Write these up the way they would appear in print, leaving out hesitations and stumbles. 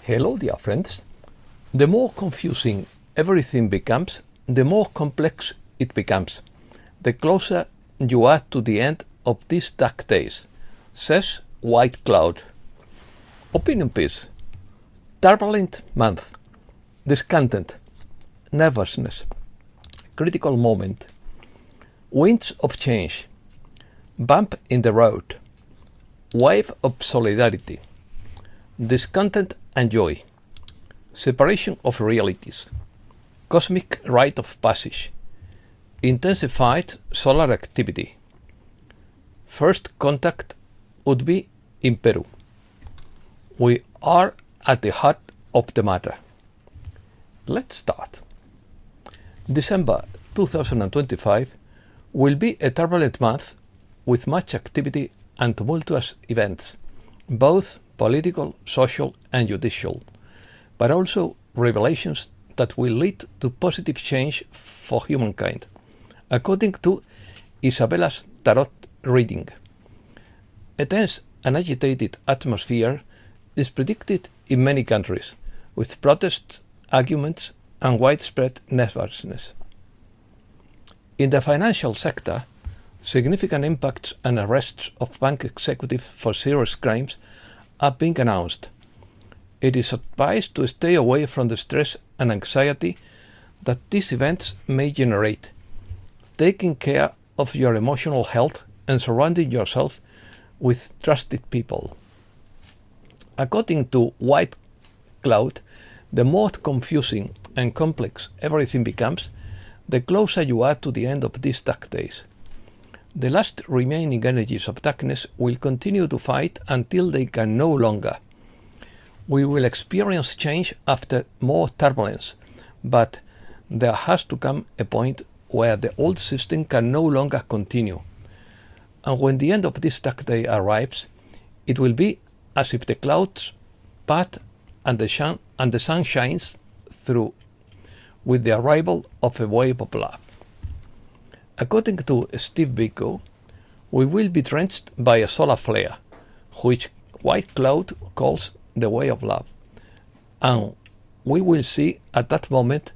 Hello, dear friends. The more confusing everything becomes, the more complex it becomes, the closer you are to the end of these dark days, says White Cloud. Opinion piece. Turbulent month. Discontent. Nervousness. Critical moment. Winds of change. Bump in the road. Wave of solidarity. Discontent and joy. Separation of realities. Cosmic rite of passage. Intensified solar activity. First contact would be in Peru. We are at the heart of the matter. Let's start. December 2025 will be a turbulent month with much activity and tumultuous events, both political, social, and judicial, but also revelations that will lead to positive change for humankind, according to Isabella's tarot reading. A tense and agitated atmosphere is predicted in many countries, with protests, arguments, and widespread nervousness. In the financial sector, significant impacts and arrests of bank executives for serious crimes are being announced. It is advised to stay away from the stress and anxiety that these events may generate, taking care of your emotional health and surrounding yourself with trusted people. According to White Cloud, the more confusing and complex everything becomes, the closer you are to the end of these dark days. The last remaining energies of darkness will continue to fight until they can no longer. We will experience change after more turbulence, but there has to come a point where the old system can no longer continue. And when the end of this dark day arrives, it will be as if the clouds part and the sun shines through with the arrival of a wave of love. According to Steve Biko, we will be drenched by a solar flare, which White Cloud calls the way of love. And we will see at that moment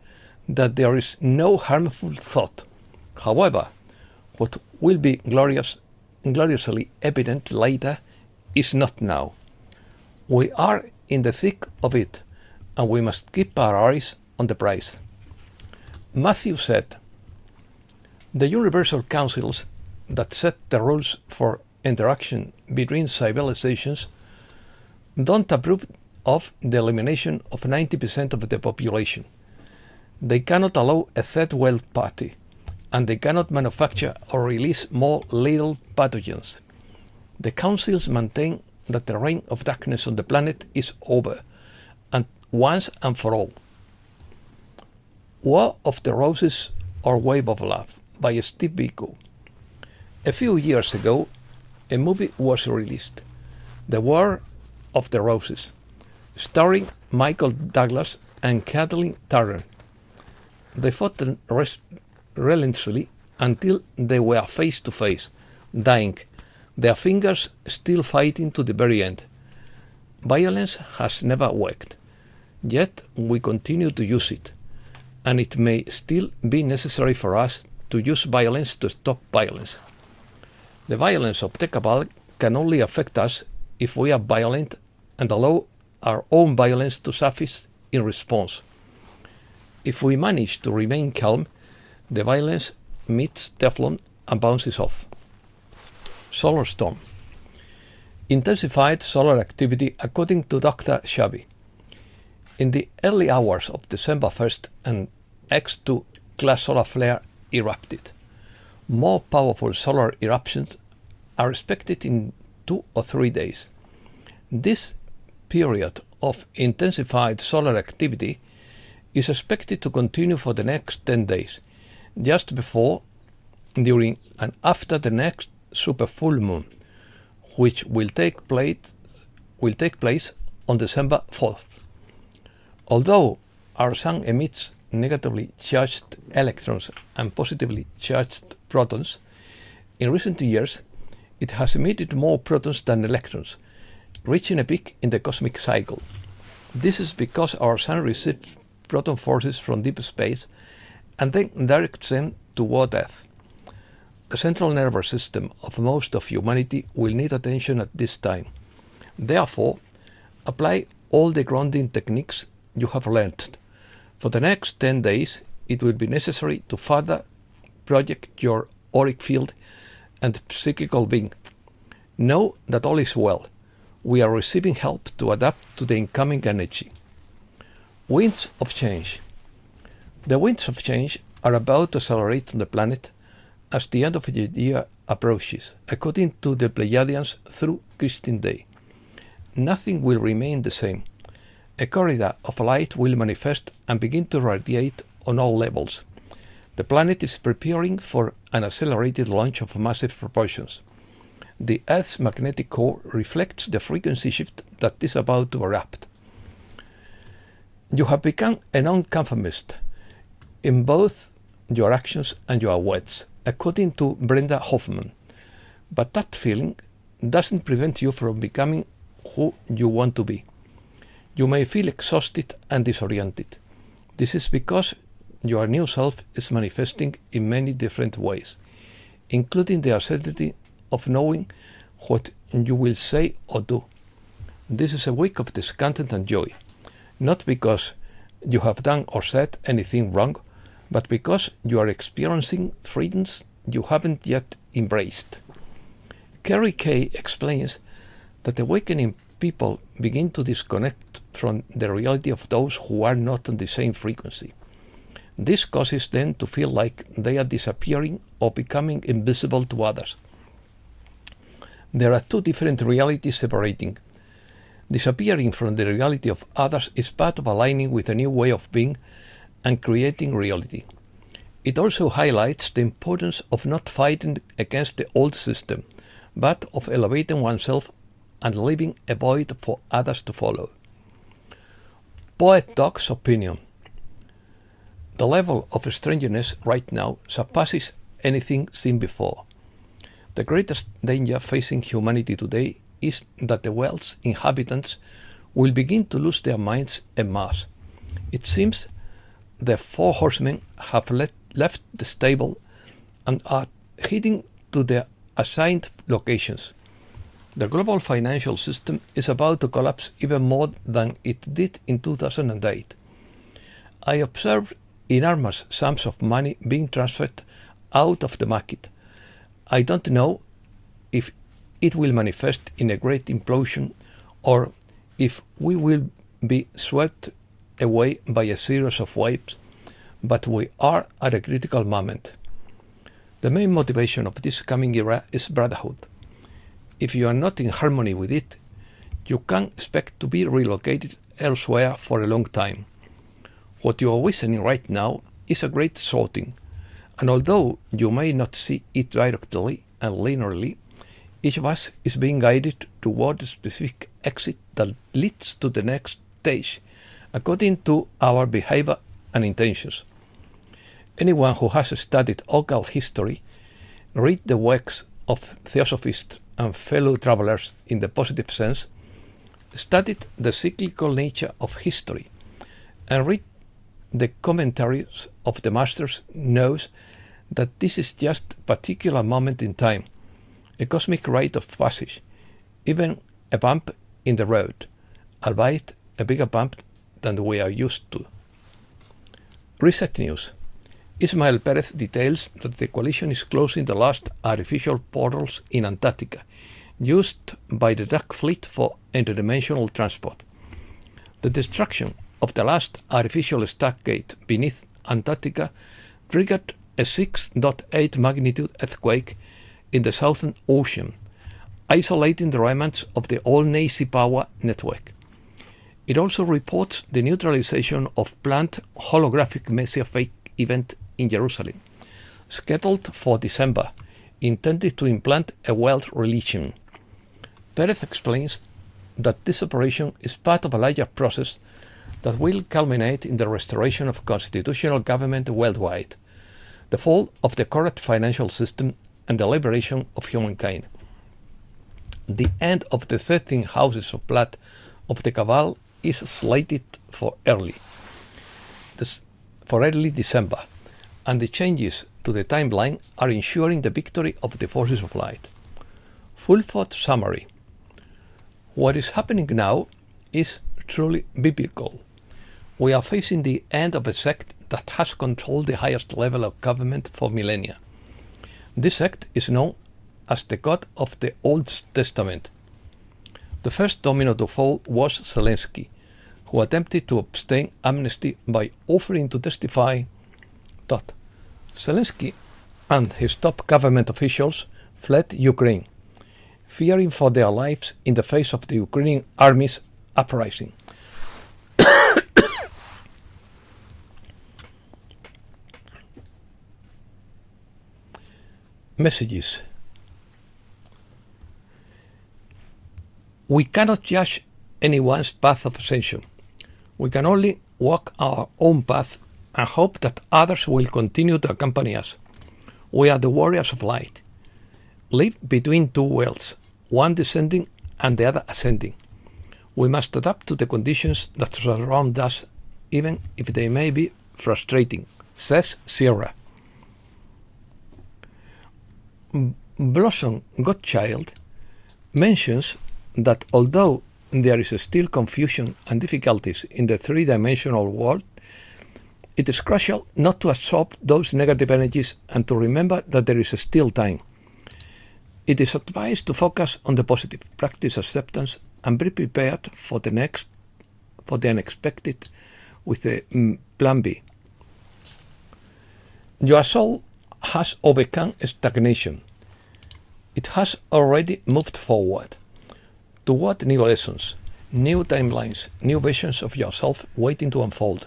that there is no harmful thought. However, what will be gloriously evident later is not now. We are in the thick of it, and we must keep our eyes on the prize. Matthew said, "The universal councils that set the rules for interaction between civilizations don't approve of the elimination of 90% of the population. They cannot allow a third world party, and they cannot manufacture or release more lethal pathogens. The councils maintain that the reign of darkness on the planet is over, and once and for all." War of the Roses or Wave of Love by Steve Biko. A few years ago, a movie was released, The War of the Roses, starring Michael Douglas and Kathleen Turner. They fought relentlessly until they were face to face, dying, their fingers still fighting to the very end. Violence has never worked, yet we continue to use it, and it may still be necessary for us to use violence to stop violence. The violence of the cabal can only affect us if we are violent and allow our own violence to suffice in response. If we manage to remain calm, the violence meets Teflon and bounces off. Solar storm. Intensified solar activity according to Dr. Xavi. In the early hours of December 1st, an X2 class solar flare erupted. More powerful solar eruptions are expected in 2 or 3 days. This period of intensified solar activity is expected to continue for the next 10 days, just before, during, and after the next super full moon, which will take place on December 4th. Although our Sun emits negatively charged electrons and positively charged protons, in recent years it has emitted more protons than electrons, reaching a peak in the cosmic cycle. This is because our sun receives proton forces from deep space and then directs them toward Earth. The central nervous system of most of humanity will need attention at this time. Therefore, apply all the grounding techniques you have learned. For the next 10 days, it will be necessary to further project your auric field and psychical being. Know that all is well. We are receiving help to adapt to the incoming energy. Winds of change. The winds of change are about to accelerate on the planet as the end of the year approaches, according to the Pleiadians through Christine Day. Nothing will remain the same. A corridor of light will manifest and begin to radiate on all levels. The planet is preparing for an accelerated launch of massive proportions. The Earth's magnetic core reflects the frequency shift that is about to erupt. You have become a nonconformist in both your actions and your words, according to Brenda Hoffman. But that feeling doesn't prevent you from becoming who you want to be. You may feel exhausted and disoriented. This is because your new self is manifesting in many different ways, including the uncertainty of knowing what you will say or do. This is a week of discontent and joy, not because you have done or said anything wrong, but because you are experiencing freedoms you haven't yet embraced. Carrie Kay explains that awakening people begin to disconnect from the reality of those who are not on the same frequency. This causes them to feel like they are disappearing or becoming invisible to others. There are two different realities separating. Disappearing from the reality of others is part of aligning with a new way of being and creating reality. It also highlights the importance of not fighting against the old system, but of elevating oneself and leaving a void for others to follow. Poet Doc's opinion. The level of strangeness right now surpasses anything seen before. The greatest danger facing humanity today is that the world's inhabitants will begin to lose their minds en masse. It seems the four horsemen have left the stable and are heading to their assigned locations. The global financial system is about to collapse even more than it did in 2008. I observed enormous sums of money being transferred out of the market. I don't know if it will manifest in a great implosion or if we will be swept away by a series of waves, but we are at a critical moment. The main motivation of this coming era is brotherhood. If you are not in harmony with it, you can expect to be relocated elsewhere for a long time. What you are witnessing right now is a great sorting, and although you may not see it directly and linearly, each of us is being guided toward a specific exit that leads to the next stage, according to our behavior and intentions. Anyone who has studied occult history, read the works of theosophists and fellow travelers in the positive sense, studied the cyclical nature of history, and read the commentaries of the masters knows that this is just a particular moment in time, a cosmic rite of passage, even a bump in the road, albeit a bigger bump than we are used to. Reset news. Ismael Perez details that the coalition is closing the last artificial portals in Antarctica, used by the Dark Fleet for interdimensional transport. The destruction of the last artificial stargate beneath Antarctica triggered a 6.8 magnitude earthquake in the Southern Ocean, isolating the remnants of the old Nazi power network. It also reports the neutralization of planned holographic Messiah fake event in Jerusalem, scheduled for December, intended to implant a world religion. Perez explains that this operation is part of a larger process that will culminate in the restoration of constitutional government worldwide, the fall of the corrupt financial system, and the liberation of humankind. The end of the 13 houses of blood of the Cabal is slated for early December, and the changes to the timeline are ensuring the victory of the forces of light. Full thought summary. What is happening now is truly biblical. We are facing the end of a sect that has controlled the highest level of government for millennia. This sect is known as the God of the Old Testament. The first domino to fall was Zelensky, who attempted to obtain amnesty by offering to testify that Zelensky and his top government officials fled Ukraine, fearing for their lives in the face of the Ukrainian army's uprising. Messages. We cannot judge anyone's path of ascension. We can only walk our own path and hope that others will continue to accompany us. We are the warriors of light. Live between two worlds, one descending and the other ascending. We must adapt to the conditions that surround us, even if they may be frustrating, says Sierra. Blossom Godchild mentions that although there is still confusion and difficulties in the three-dimensional world, it is crucial not to absorb those negative energies and to remember that there is still time. It is advised to focus on the positive, practice acceptance, and be prepared for the unexpected with a plan B. Your soul has overcome stagnation. It has already moved forward. Toward new lessons, new timelines, new visions of yourself waiting to unfold.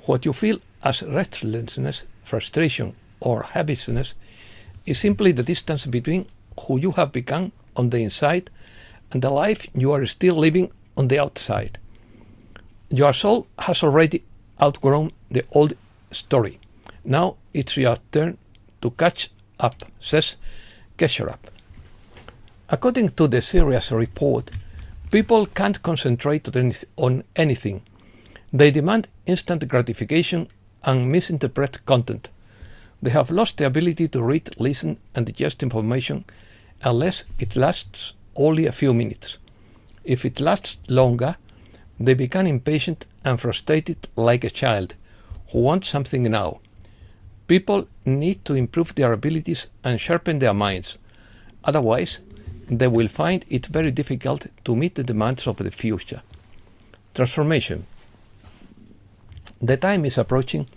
What you feel as restlessness, frustration, or heaviness is simply the distance between who you have become on the inside and the life you are still living on the outside. Your soul has already outgrown the old story. Now it's your turn to catch up, says Kesharup. According to the serious report, people can't concentrate on anything. They demand instant gratification and misinterpret content. They have lost the ability to read, listen, and digest information unless it lasts only a few minutes. If it lasts longer, they become impatient and frustrated like a child who wants something now. People need to improve their abilities and sharpen their minds. Otherwise, they will find it very difficult to meet the demands of the future. Transformation. The time is approaching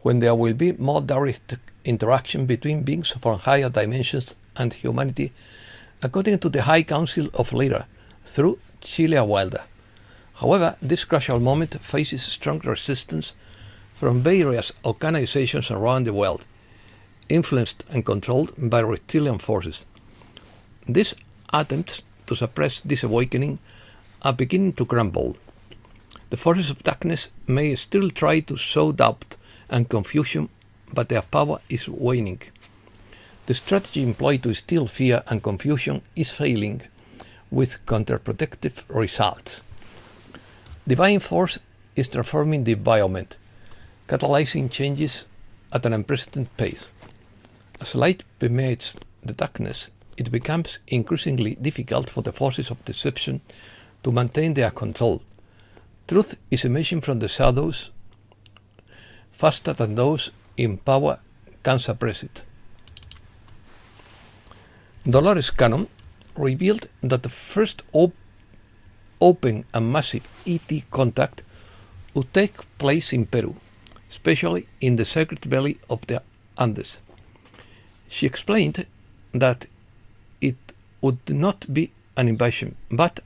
when there will be more direct interaction between beings from higher dimensions and humanity, according to the High Council of Lyra, through Celia Wilder. However, this crucial moment faces strong resistance from various organizations around the world, influenced and controlled by reptilian forces. These attempts to suppress this awakening are beginning to crumble. The forces of darkness may still try to sow doubt and confusion, but their power is waning. The strategy employed to instill fear and confusion is failing, with counterproductive results. Divine force is transforming the environment, catalyzing changes at an unprecedented pace. As light permeates the darkness, it becomes increasingly difficult for the forces of deception to maintain their control. Truth is emerging from the shadows faster than those in power can suppress it. Dolores Cannon revealed that the first open and massive ET contact would take place in Peru, especially in the sacred valley of the Andes. She explained that it would not be an invasion, but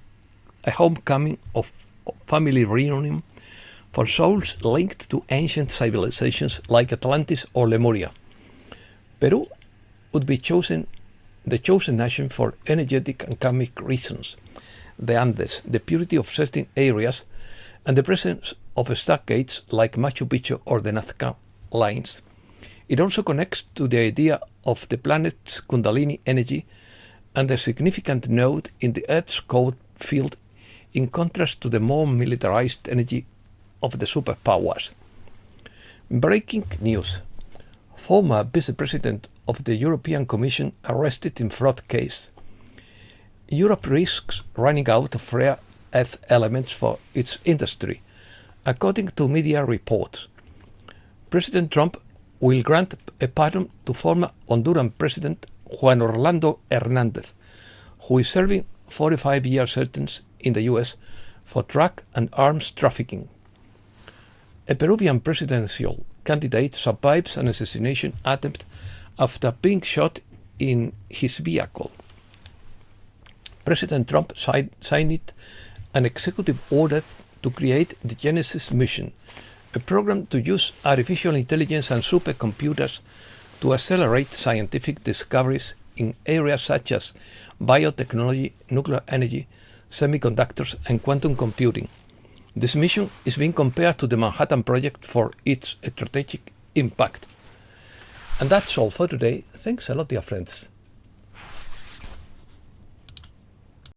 a homecoming of family reunion for souls linked to ancient civilizations like Atlantis or Lemuria. Peru would be the chosen nation for energetic and karmic reasons. The Andes, the purity of certain areas, and the presence of stargates like Machu Picchu or the Nazca lines. It also connects to the idea of the planet's Kundalini energy and a significant node in the Earth's core field in contrast to the more militarized energy of the superpowers. Breaking news. Former Vice President of the European Commission arrested in fraud case. Europe risks running out of rare earth elements for its industry, according to media reports. President Trump will grant a pardon to former Honduran President Juan Orlando Hernández, who is serving 45-year sentence in the US for drug and arms trafficking. A Peruvian presidential candidate survives an assassination attempt after being shot in his vehicle. President Trump signed an executive order to create the Genesis mission, a program to use artificial intelligence and supercomputers to accelerate scientific discoveries in areas such as biotechnology, nuclear energy, semiconductors, and quantum computing. This mission is being compared to the Manhattan Project for its strategic impact. And that's all for today. Thanks a lot, dear friends.